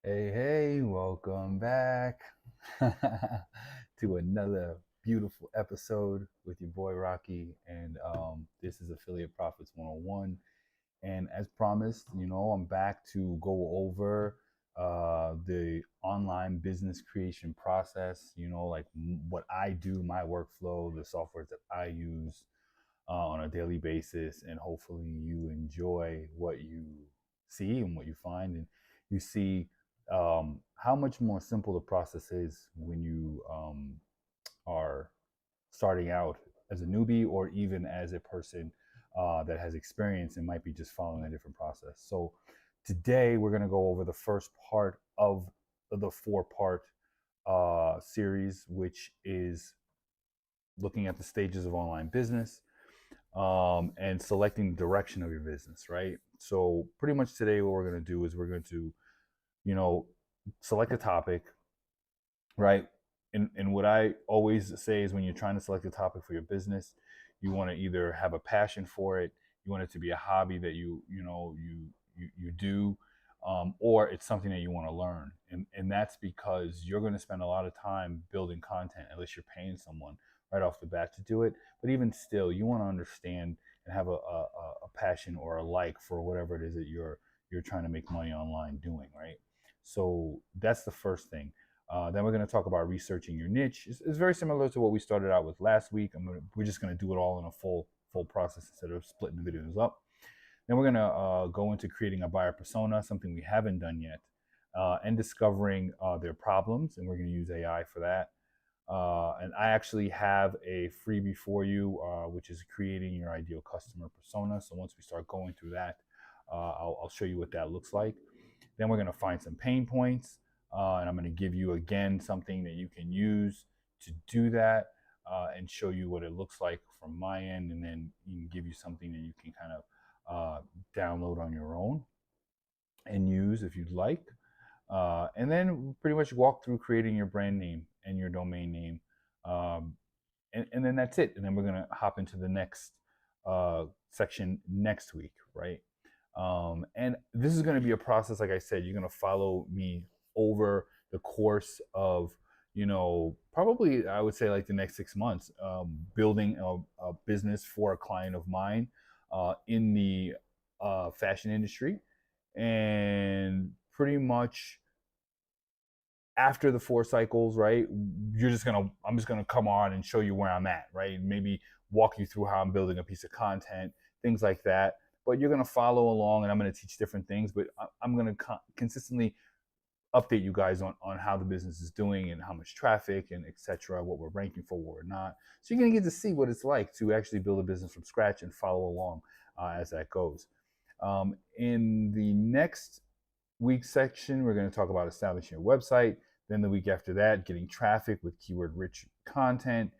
Hey, welcome back to another beautiful episode with your boy Rocky. And this is Affiliate Profits 101. And as promised, I'm back to go over the online business creation process, like what I do, my workflow, the softwares that I use on a daily basis. And hopefully you enjoy what you see and what you find. And you see how much more simple the process is when you are starting out as a newbie or even as a person that has experience and might be just following a different process. So today we're going to go over the first part of the four-part series, which is looking at the stages of online business and selecting the direction of your business, right? So pretty much today what we're going to do is we're going to, you know, select a topic, right? And what I always say is when you're trying to select a topic for your business, you want to either have a passion for it, you want it to be a hobby that you do, or it's something that you want to learn. And that's because you're going to spend a lot of time building content, unless you're paying someone right off the bat to do it. But even still, you want to understand and have a passion or a like for whatever it is that you're trying to make money online doing, right? So that's the first thing. Then we're going to talk about researching your niche. It's very similar to what we started out with last week. We're just going to do it all in a full process instead of splitting the videos up. Then we're going to go into creating a buyer persona, something we haven't done yet, and discovering their problems. And we're going to use AI for that. And I actually have a freebie for you, which is creating your ideal customer persona. So once we start going through that, I'll show you what that looks like. Then we're going to find some pain points, and I'm going to give you again something that you can use to do that, and show you what it looks like from my end, and then you can give you something that you can kind of download on your own and use if you'd like. And then pretty much walk through creating your brand name and your domain name. Um, and then that's it. And then we're going to hop into the next section next week, right? And this is going to be a process, like I said, you're going to follow me over the course of, probably I would say like the next 6 months, building a business for a client of mine in the fashion industry. And pretty much after the 4 cycles, right, I'm just gonna come on and show you where I'm at, right? Maybe walk you through how I'm building a piece of content, things like that. But you're gonna follow along, and I'm gonna teach different things. But I'm gonna consistently update you guys on how the business is doing and how much traffic and etc. What we're ranking for, what we're not. So you're gonna get to see what it's like to actually build a business from scratch and follow along as that goes. In the next week section, we're going to talk about establishing your website. Then the week after that, getting traffic with keyword rich content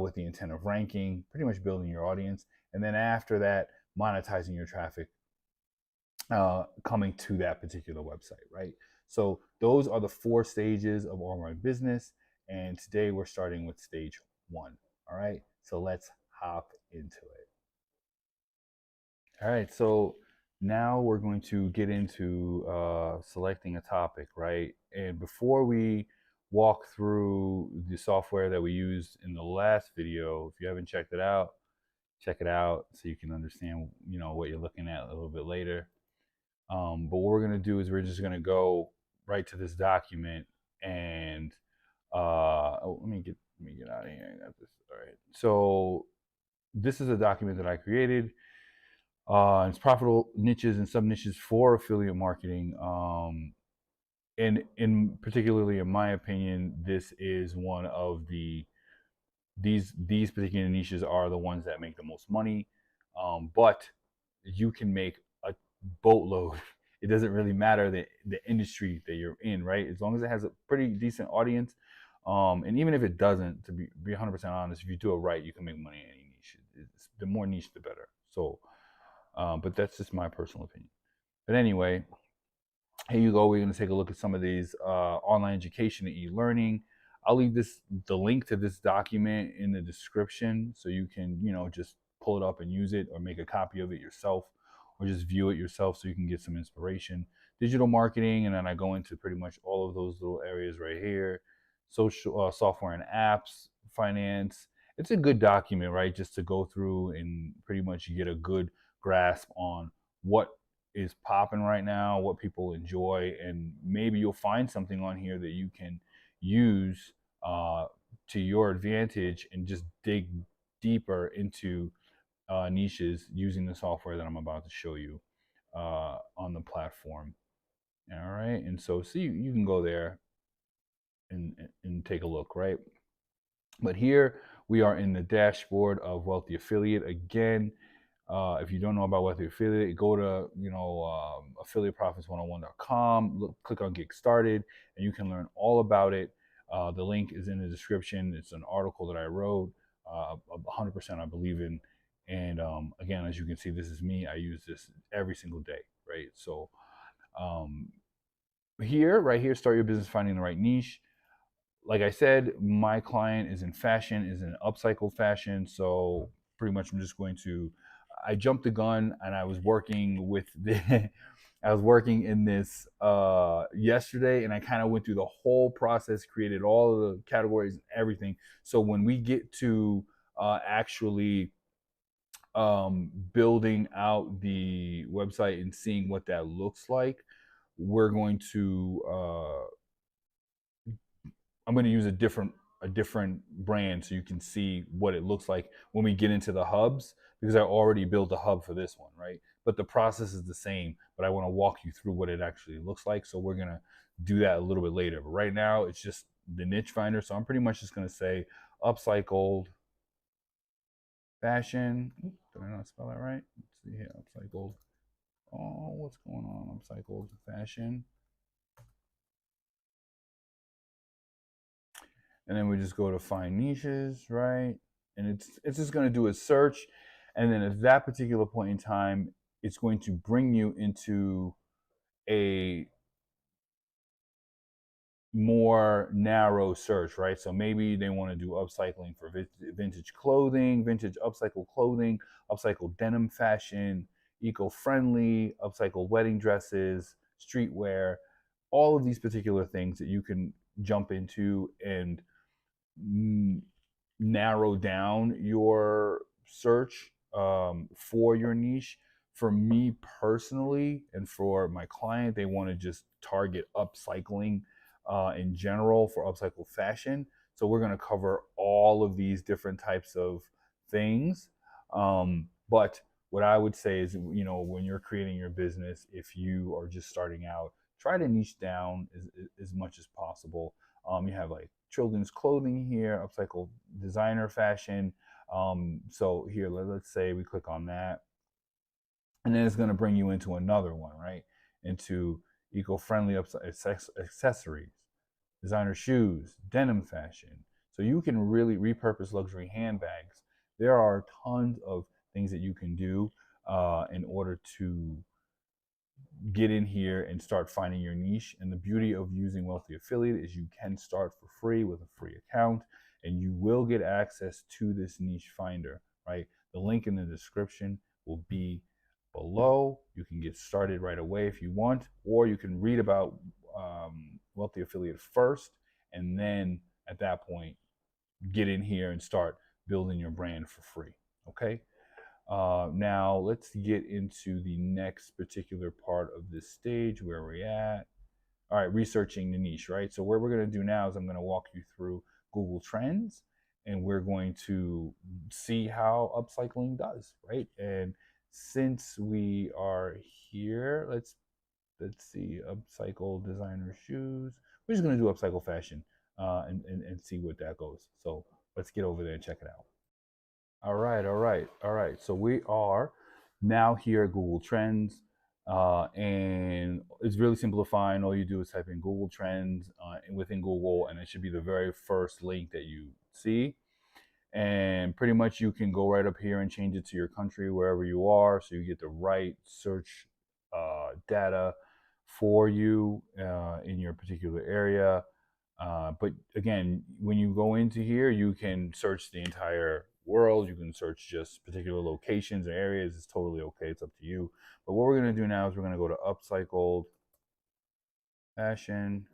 with the intent of ranking, pretty much building your audience. And then after that, monetizing your traffic coming to that particular website, right? So those are the 4 stages of online business. And today we're starting with stage 1. All right. So let's hop into it. All right. So now we're going to get into selecting a topic, right? And before we walk through the software that we used in the last video, if you haven't checked it out, check it out so you can understand, what you're looking at a little bit later. But what we're going to do is we're just going to go right to this document and let me get out of here. I got this. All right. So this is a document that I created. It's profitable niches and sub niches for affiliate marketing. And in particularly, in my opinion, this is one of these particular niches are the ones that make the most money. But you can make a boatload. It doesn't really matter the industry that you're in, right? As long as it has a pretty decent audience. And even if it doesn't, to be 100% honest, if you do it right, you can make money in any niche. The more niche, the better. So, but that's just my personal opinion. But anyway, here you go. We're going to take a look at some of these online education and e-learning. I'll leave the link to this document in the description so you can, just pull it up and use it or make a copy of it yourself or just view it yourself so you can get some inspiration. digital marketing, and then I go into pretty much all of those little areas right here. Social software and apps, finance. It's a good document, right? Just to go through and pretty much get a good grasp on what is popping right now, what people enjoy, and maybe you'll find something on here that you can use to your advantage and just dig deeper into niches using the software that I'm about to show you on the platform. All right, and so see, you can go there and take a look, right? But here we are in the dashboard of Wealthy Affiliate. Again, if you don't know about Wealthy Affiliate, go to affiliateprofits101.com. Look, click on Get Started, and you can learn all about it. The link is in the description. It's an article that I wrote. 100% I believe in. And again, as you can see, this is me. I use this every single day, right? So um, right here, start your business finding the right niche. Like I said, my client is in fashion, is in upcycle fashion. So pretty much I'm just going to, I jumped the gun and I was working with the, I was working in this yesterday, and I kind of went through the whole process, created all of the categories and everything. So when we get to actually building out the website and seeing what that looks like, we're going to I'm going to use a different brand so you can see what it looks like when we get into the hubs, because I already built a hub for this one, right? But the process is the same, but I want to walk you through what it actually looks like. So we're going to do that a little bit later. But right now it's just the niche finder. So I'm pretty much just going to say upcycled fashion. Oops, did I not spell that right? Let's see here. Upcycled. Oh, what's going on? Upcycled fashion. And then we just go to find niches, right? And it's just going to do a search, and then at that particular point in time, it's going to bring you into a more narrow search, right? So maybe they want to do upcycling for vintage clothing, vintage upcycled clothing, upcycled denim fashion, eco-friendly, upcycled wedding dresses, streetwear, all of these particular things that you can jump into and narrow down your search for your niche. For me personally, and for my client, they want to just target upcycling in general for upcycle fashion. So we're going to cover all of these different types of things. But what I would say is, when you're creating your business, if you are just starting out, try to niche down as much as possible. You have like children's clothing here, upcycle designer fashion. So here, let's say we click on that, and then it's going to bring you into another one, right? Into eco-friendly accessories, designer shoes, denim fashion. So you can really repurpose luxury handbags. There are tons of things that you can do in order to get in here and start finding your niche. And the beauty of using Wealthy Affiliate is you can start for free with a free account, and you will get access to this niche finder, right? The link in the description will be below. You can get started right away if you want, or you can read about Wealthy Affiliate first, and then at that point, get in here and start building your brand for free, okay? Now let's get into the next particular part of this stage where we're at. All right, researching the niche, right? So what we're going to do now is I'm going to walk you through Google Trends, and we're going to see how upcycling does, right? And since we are here, let's see, upcycle designer shoes. We're just going to do upcycle fashion and see what that goes. So let's get over there and check it out. All right, all right, all right. So we are now here at Google Trends, and it's really simplifying. All you do is type in Google Trends within Google, and it should be the very first link that you see. And pretty much you can go right up here and change it to your country, wherever you are, so you get the right search data for you in your particular area. But again, when you go into here, you can search the entire world. You can search just particular locations or areas. It's totally okay. It's up to you. But what we're going to do now is we're going to go to upcycled fashion,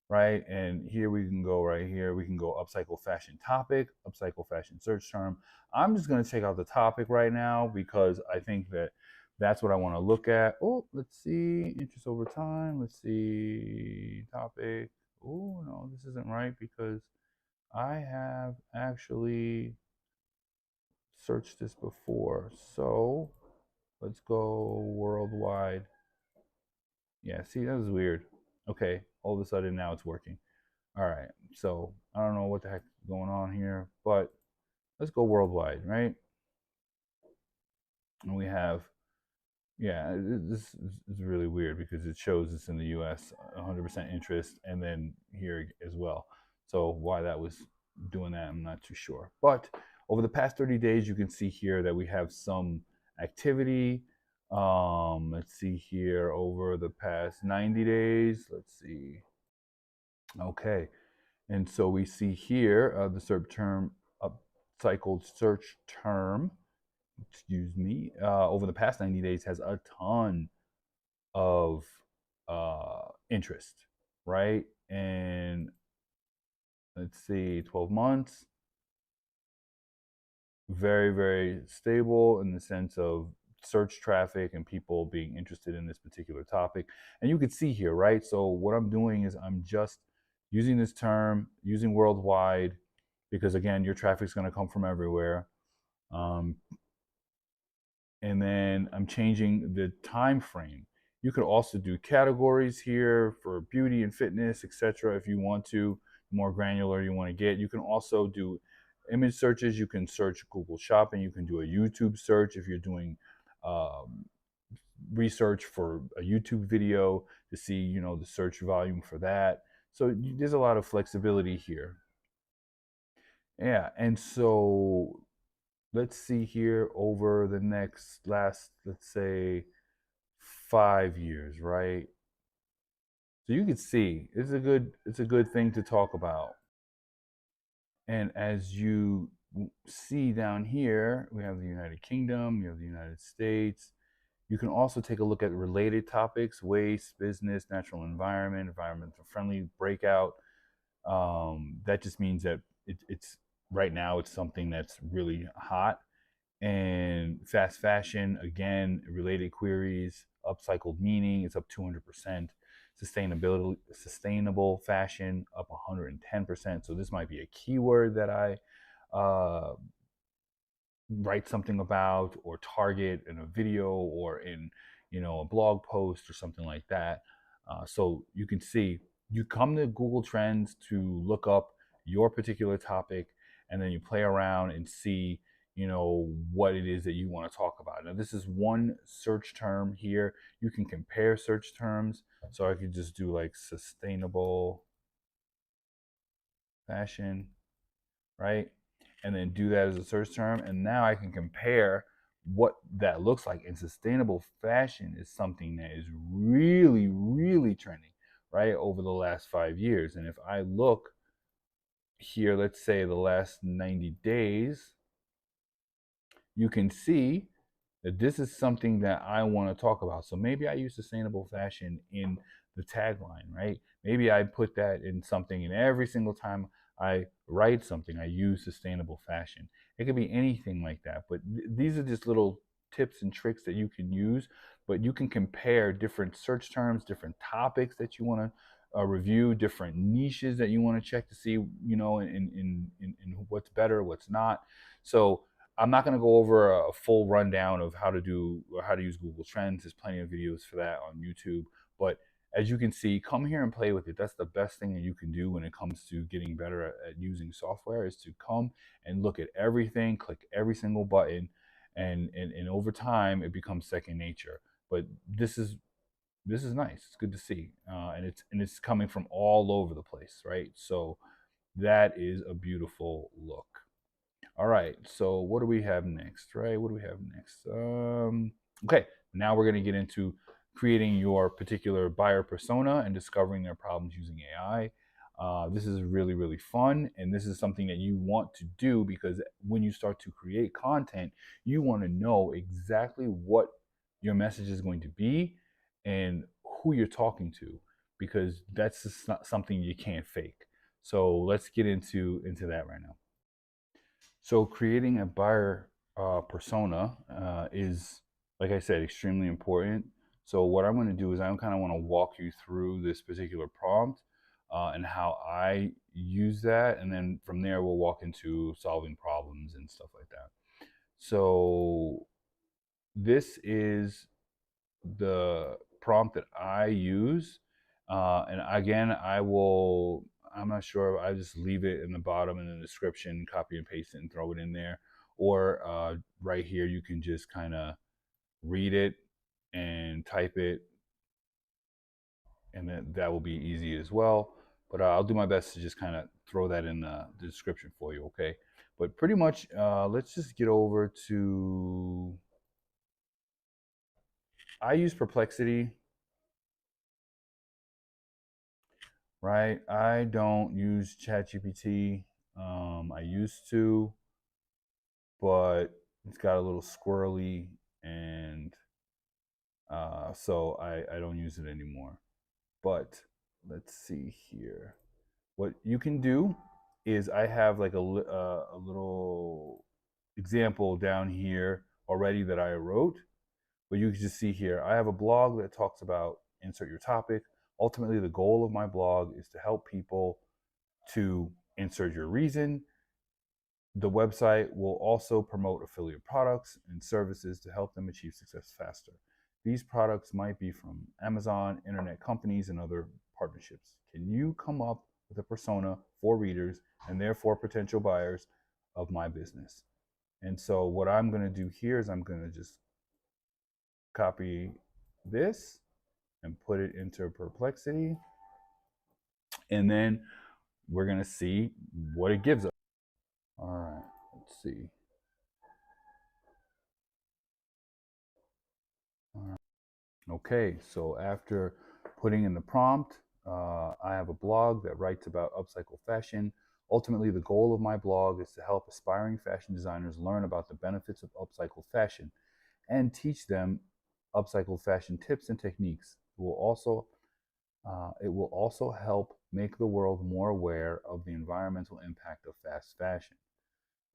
right? And here we can go right here. We can go upcycle fashion topic, upcycle fashion search term. I'm just going to take out the topic right now because I think that that's what I want to look at. Oh, let's see. Interest over time. Let's see. Topic. Oh, no, this isn't right because I have actually searched this before. So let's go worldwide. Yeah, see, that was weird. Okay, all of a sudden now it's working. All right, so I don't know what the heck is going on here, but let's go worldwide, right? And we have, yeah, this is really weird because it shows it's in the US, 100% interest, and then here as well. So why that was doing that, I'm not too sure. But over the past 30 days, you can see here that we have some activity. Let's see here over the past 90 days. Let's see. Okay, and so we see here the search term, upcycled search term, excuse me, over the past 90 days has a ton of interest, right? And let's see, 12 months, very, very stable in the sense of search traffic and people being interested in this particular topic. And you can see here, right? So what I'm doing is I'm just using this term, using worldwide, because again, your traffic's going to come from everywhere. Um, and then I'm changing the time frame. You could also do categories here for beauty and fitness, etc. If you want to, the more granular you want to get. You can also do image searches. You can search Google Shopping. You can do a YouTube search if you're doing um, research for a YouTube video to see, the search volume for that. So there's a lot of flexibility here. Yeah, and so let's see here over the last, let's say, 5 years, right? So you can see it's a good thing to talk about. And as you see down here, we have the United Kingdom, you have the United States. You can also take a look at related topics: waste, business, natural environment, environmental friendly, breakout. That just means that it's right now it's something that's really hot. And fast fashion, again, related queries, upcycled meaning, it's up 200%. Sustainability, sustainable fashion, up 110%. So this might be a keyword that I uh, write something about or target in a video or in a blog post or something like that. So you can see you come to Google Trends to look up your particular topic, and then you play around and see what it is that you want to talk about. Now this is one search term here. You can compare search terms. So I could just do like sustainable fashion, right? And then do that as a search term. And now I can compare what that looks like. And sustainable fashion is something that is really, really trending, right, over the last 5 years. And if I look here, let's say the last 90 days, you can see that this is something that I want to talk about. So maybe I use sustainable fashion in the tagline, right? Maybe I put that in something, and every single time I write something, I use sustainable fashion. It could be anything like that, but these are just little tips and tricks that you can use. But you can compare different search terms, different topics that you want to review, different niches that you want to check to see, in what's better, what's not. So I'm not going to go over a full rundown of how to do or how to use Google Trends. There's plenty of videos for that on YouTube. But as you can see, come here and play with it. That's the best thing that you can do when it comes to getting better at using software, is to come and look at everything, click every single button, and over time it becomes second nature. But this is nice. It's good to see, and it's coming from all over the place, right? So that is a beautiful look. All right, so what do we have next, right? What do we have next? Okay, now we're going to get into creating your particular buyer persona and discovering their problems using AI. This is really, really fun, and this is something that you want to do because when you start to create content, you want to know exactly what your message is going to be and who you're talking to. because that's just not something you can't fake. So let's get into that right now. So creating a buyer persona is, like I said, extremely important. So what I'm going to do is I kind of want to walk you through this particular prompt and how I use that, and then from there we'll walk into solving problems and stuff like that. So this is the prompt that I use. And again, I'm not sure, I just leave it in the bottom in the description, copy and paste it and throw it in there. Or right here, you can just kind of read it and type it, and then that will be easy as well. But I'll do my best to just kind of throw that in the description for you, okay? But pretty much, let's just get over to, I use Perplexity. Right? I don't use ChatGPT. I used to, but it's got a little squirrely, and so I don't use it anymore. But let's see here. What you can do is I have like a little example down here already that I wrote. But you can just see here, I have a blog that talks about insert your topic. Ultimately, the goal of my blog is to help people to insert your reason. The website will also promote affiliate products and services to help them achieve success faster. These products might be from Amazon, internet companies, and other partnerships. Can you come up with a persona for readers and therefore potential buyers of my business? And so what I'm going to do here is I'm going to just copy this and put it into Perplexity. And then we're going to see what it gives us. All right, let's see. All right. Okay, so after putting in the prompt, I have a blog that writes about upcycle fashion. Ultimately, the goal of my blog is to help aspiring fashion designers learn about the benefits of upcycle fashion and teach them upcycle fashion tips and techniques. It will also help make the world more aware of the environmental impact of fast fashion.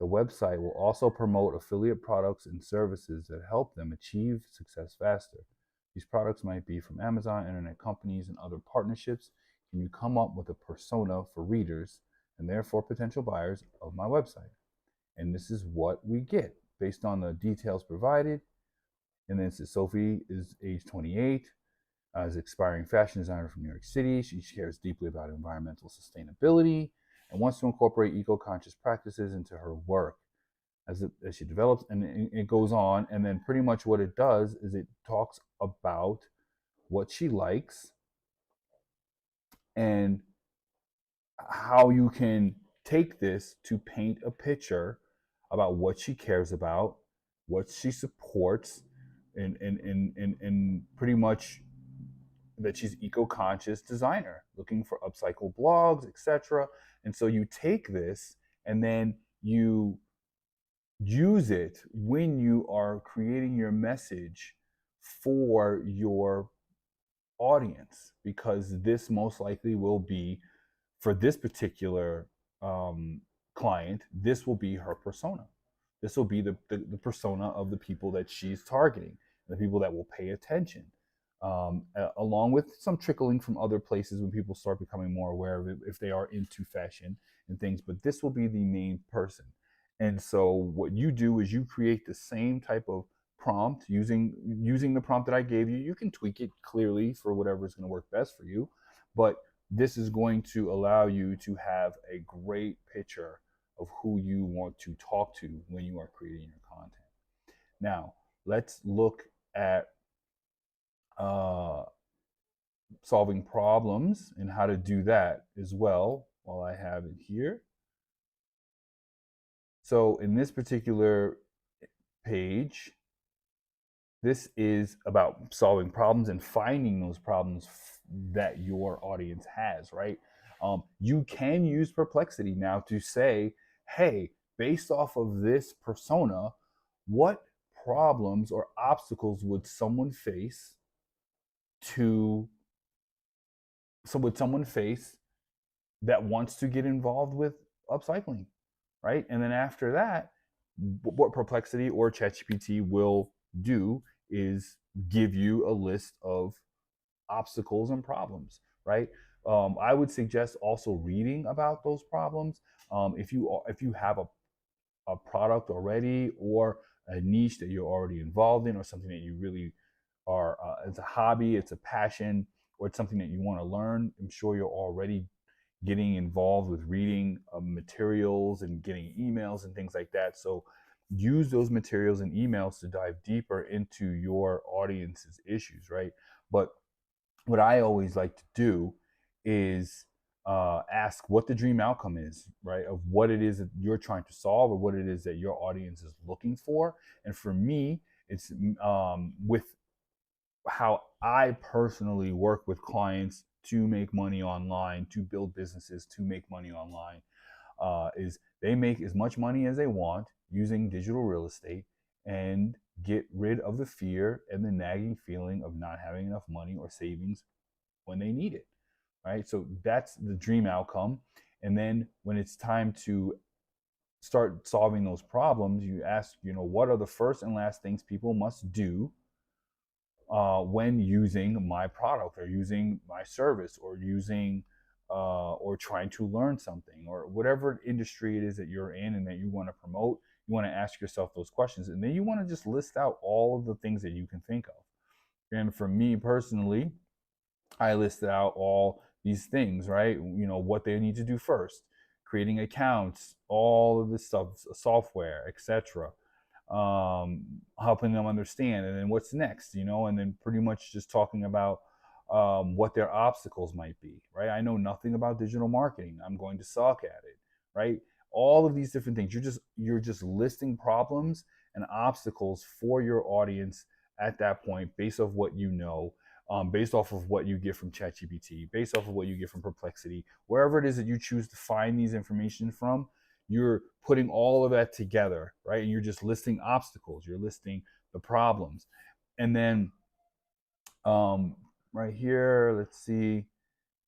The website will also promote affiliate products and services that help them achieve success faster. These products might be from Amazon, internet companies, and other partnerships. Can you come up with a persona for readers and therefore potential buyers of my website? And this is what we get based on the details provided. And then it says Sophie is age 28, is an aspiring fashion designer from New York City. She cares deeply about environmental sustainability and wants to incorporate eco-conscious practices into her work as she develops, and it goes on. And then pretty much what it does is it talks about what she likes and how you can take this to paint a picture about what she cares about, what she supports, and pretty much that she's eco-conscious designer looking for upcycle blogs, etc. And so you take this and then you use it when you are creating your message for your audience, because this most likely will be, for this particular client, this will be her persona. This will be the persona of the people that she's targeting, the people that will pay attention, along with some trickling from other places when people start becoming more aware of it if they are into fashion and things. But this will be the main person. And so what you do is you create the same type of prompt using the prompt that I gave you. You can tweak it clearly for whatever is going to work best for you, but this is going to allow you to have a great picture of who you want to talk to when you are creating your content. Now, let's look at solving problems and how to do that as well while I have it here. So in this particular page, this is about solving problems and finding those problems that your audience has, right? You can use Perplexity now to say, hey, based off of this persona, what problems or obstacles would someone face to so would someone face that wants to get involved with upcycling, right? And then after that, what Perplexity or ChatGPT will do is give you a list of obstacles and problems, right? I would suggest also reading about those problems. If you have a product already or a niche that you're already involved in, or something that you really are, it's a hobby, it's a passion, or it's something that you want to learn, I'm sure you're already getting involved with reading materials and getting emails and things like that. So use those materials and emails to dive deeper into your audience's issues, right? But what I always like to do is ask what the dream outcome is, right? Of what it is that you're trying to solve, or what it is that your audience is looking for. And for me, it's with how I personally work with clients to make money online, to build businesses, to make money online, is they make as much money as they want using digital real estate and get rid of the fear and the nagging feeling of not having enough money or savings when they need it, right? So that's the dream outcome. And then when it's time to start solving those problems, you ask, what are the first and last things people must do when using my product or using my service or using or trying to learn something, or whatever industry it is that you're in and that you want to promote. You want to ask yourself those questions, and then you want to just list out all of the things that you can think of. And for me personally, I listed out all these things, right? What they need to do first, creating accounts, all of this stuff, software, etc., helping them understand, and then what's next, and then pretty much just talking about what their obstacles might be, right? I know nothing about digital marketing. I'm going to suck at it, right? All of these different things. You're just listing problems and obstacles for your audience at that point, based off what you know, based off of what you get from ChatGPT, based off of what you get from Perplexity, wherever it is that you choose to find these information from. You're putting all of that together, right? And you're just listing obstacles, you're listing the problems. And then right here, let's see.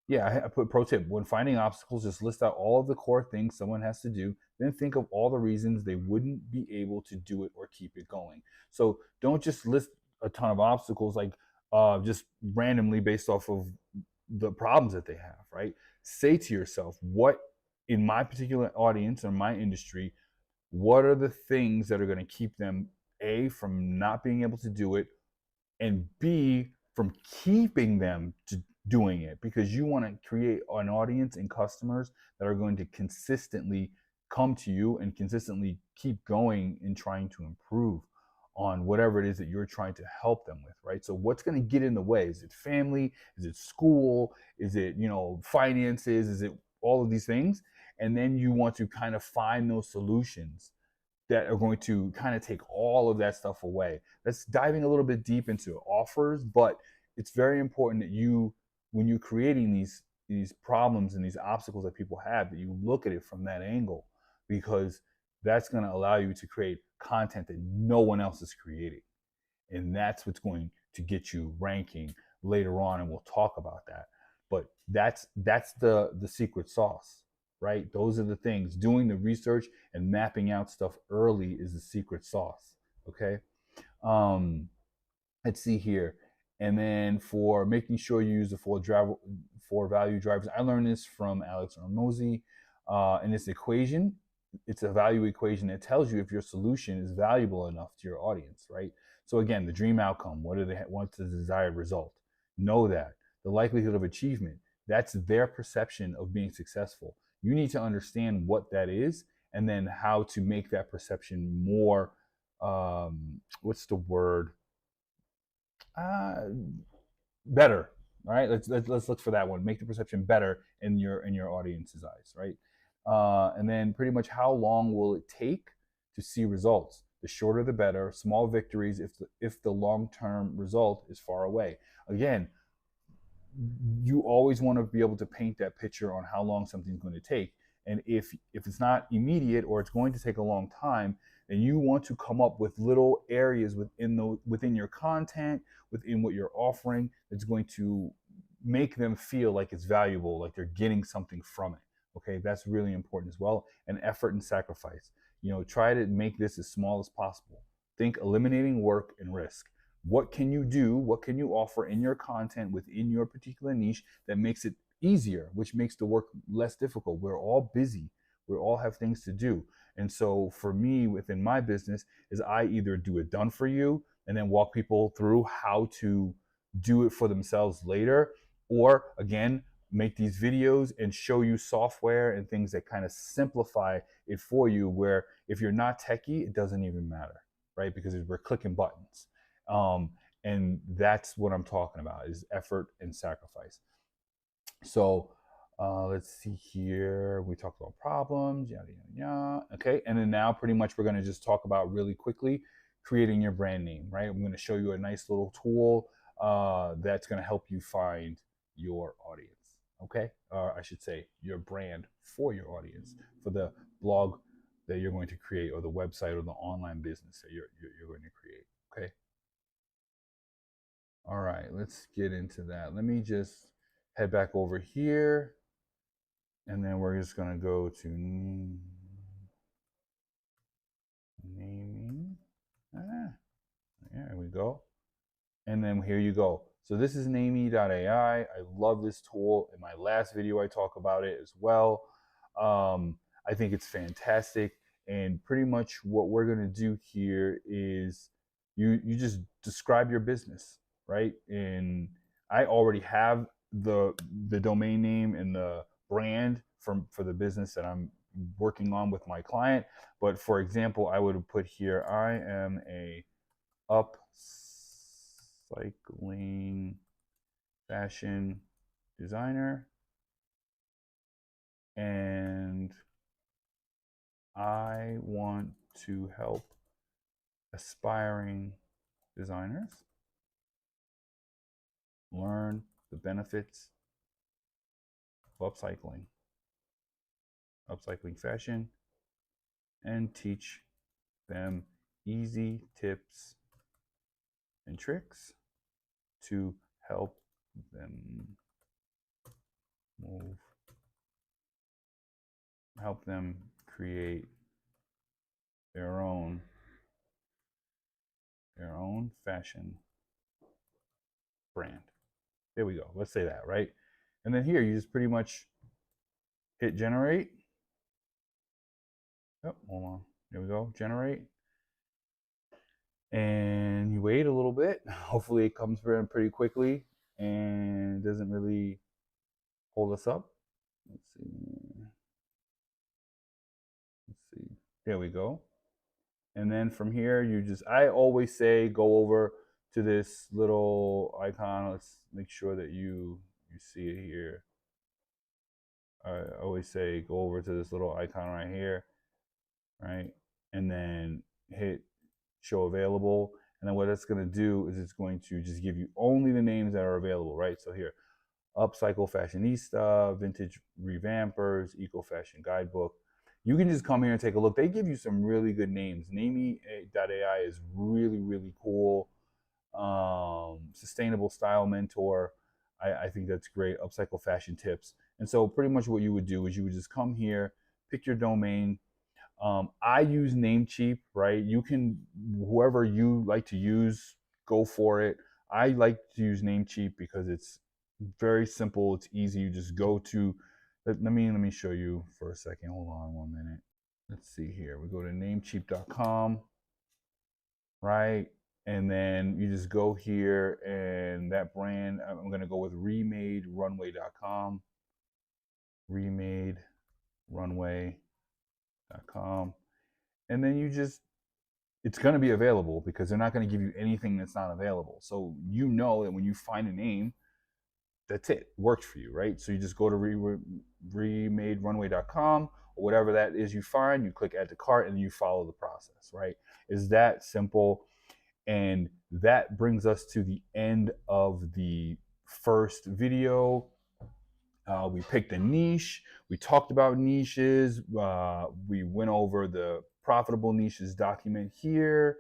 Yeah, I put pro tip. When finding obstacles, just list out all of the core things someone has to do. Then think of all the reasons they wouldn't be able to do it or keep it going. So don't just list a ton of obstacles, like just randomly based off of the problems that they have, right? Say to yourself, what in my particular audience or my industry, what are the things that are going to keep them A, from not being able to do it, and B, from keeping them to doing it, because you want to create an audience and customers that are going to consistently come to you and consistently keep going and trying to improve on whatever it is that you're trying to help them with, right? So what's going to get in the way? Is it family? Is it school? Is it, finances? Is it all of these things? And then you want to kind of find those solutions that are going to kind of take all of that stuff away. That's diving a little bit deep into offers, but it's very important that when you're creating these problems and these obstacles that people have, that you look at it from that angle, because that's going to allow you to create content that no one else is creating. And that's what's going to get you ranking later on, and we'll talk about that. But that's the secret sauce, right? Those are the things. Doing the research and mapping out stuff early is the secret sauce. Okay. Um, let's see here. And then for making sure you use the four value drivers, I learned this from Alex Hormozi. In this equation, it's a value equation that tells you if your solution is valuable enough to your audience, right? So again, the dream outcome, what's the desired result? Know that. The likelihood of achievement, that's their perception of being successful. You need to understand what that is, and then how to make that perception more, what's the word? Uh, Better. All right, let's look for that one. Make the perception better in your audience's eyes, right? And then pretty much, how long will it take to see results? The shorter, the better. Small victories if the long term result is far away. Again, you always want to be able to paint that picture on how long something's going to take. And if it's not immediate, or it's going to take a long time, then you want to come up with little areas within your content, within what you're offering, that's going to make them feel like it's valuable, like they're getting something from it. Okay, that's really important as well. And effort and sacrifice. Try to make this as small as possible. Think eliminating work and risk. What can you do? What can you offer in your content within your particular niche that makes it easier, which makes the work less difficult? We're all busy. We all have things to do. And so for me, within my business, is I either do it done for you and then walk people through how to do it for themselves later, or again, make these videos and show you software and things that kind of simplify it for you, where if you're not techie, it doesn't even matter, right? Because we're clicking buttons. And that's what I'm talking about, is effort and sacrifice. So let's see here. We talked about problems, yada, yada, yada. Okay, and then now pretty much we're going to just talk about really quickly creating your brand name, right? I'm going to show you a nice little tool that's going to help you find your audience, okay? Or I should say your brand for your audience, for the blog that you're going to create, or the website, or the online business that you're going to create, okay? All right, let's get into that. Let me just head back over here, and then we're just going to go to naming. There we go. And then here you go. So this is namey.ai. I love this tool. In my last video, I talk about it as well. I think it's fantastic. And pretty much what we're going to do here is you just describe your business, right? And I already have the domain name and the brand for the business that I'm working on with my client. But for example, I would have put here, I am a upcycling fashion designer, and I want to help aspiring designers learn the benefits of upcycling fashion, and teach them easy tips and tricks to help them create their own fashion brand. There we go. Let's say that, right? And then here you just pretty much hit generate. Oh, hold on. There we go. Generate. And you wait a little bit. Hopefully it comes in pretty quickly and doesn't really hold us up. Let's see. There we go. And then from here, I always say go over to this little icon. Let's make sure that you see it here. I always say go over to this little icon right here, right? And then hit show available. And then what it's going to do is it's going to just give you only the names that are available, right? So here, Upcycle Fashionista, Vintage Revampers, Eco Fashion Guidebook. You can just come here and take a look. They give you some really good names. Namey.ai is really, really cool. Sustainable Style Mentor. I think that's great. Upcycle Fashion Tips. And so pretty much what you would do is you would just come here, pick your domain. I use Namecheap, right? You can, whoever you like to use, go for it. I like to use Namecheap because it's very simple. It's easy. You just go to, let me show you for a second. Hold on 1 minute. Let's see here. We go to namecheap.com, right? And then you just go here, and that brand, I'm going to go with remaderunway.com, remaderunway.com. And then it's going to be available because they're not going to give you anything that's not available. So you know that when you find a name, that's it. Works for you, right? So you just go to remaderunway.com, or whatever that is you find, you click add to cart, and you follow the process, right? It's that simple. And that brings us to the end of the first video. We picked a niche. We talked about niches. We went over the profitable niches document here,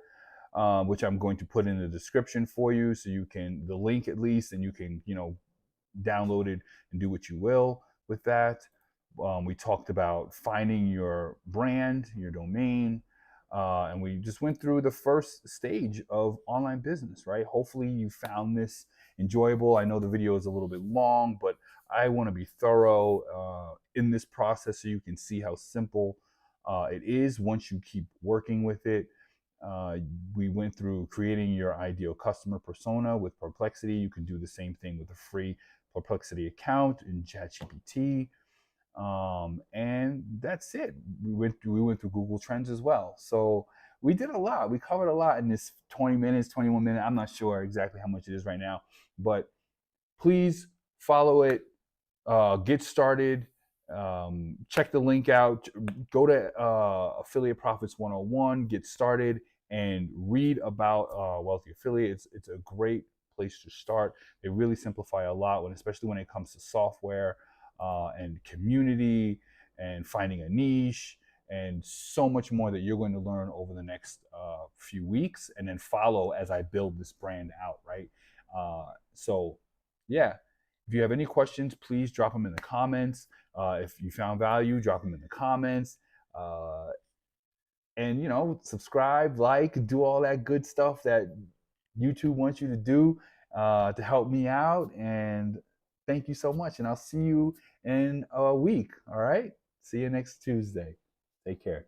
which I'm going to put in the description for you, so you can, the link at least, and you can, download it and do what you will with that. We talked about finding your brand, your domain, and we just went through the first stage of online business, right? Hopefully, you found this enjoyable. I know the video is a little bit long, but I want to be thorough in this process so you can see how simple it is once you keep working with it. Uh, we went through creating your ideal customer persona with Perplexity. You can do the same thing with a free Perplexity account in ChatGPT, and that's it. We went through Google Trends as well. So we did a lot. We covered a lot in this 20 minutes, 21 minutes. I'm not sure exactly how much it is right now, but please follow it, get started. Check the link out. Go to Affiliate Profits 101, get started, and read about Wealthy Affiliates. It's a great place to start. They really simplify a lot, especially when it comes to software and community and finding a niche and so much more that you're going to learn over the next few weeks and then follow as I build this brand out, right? So, yeah, if you have any questions, please drop them in the comments. If you found value, drop them in the comments. Uh, and, subscribe, like, do all that good stuff that YouTube wants you to do to help me out. And thank you so much. And I'll see you in a week. All right. See you next Tuesday. Take care.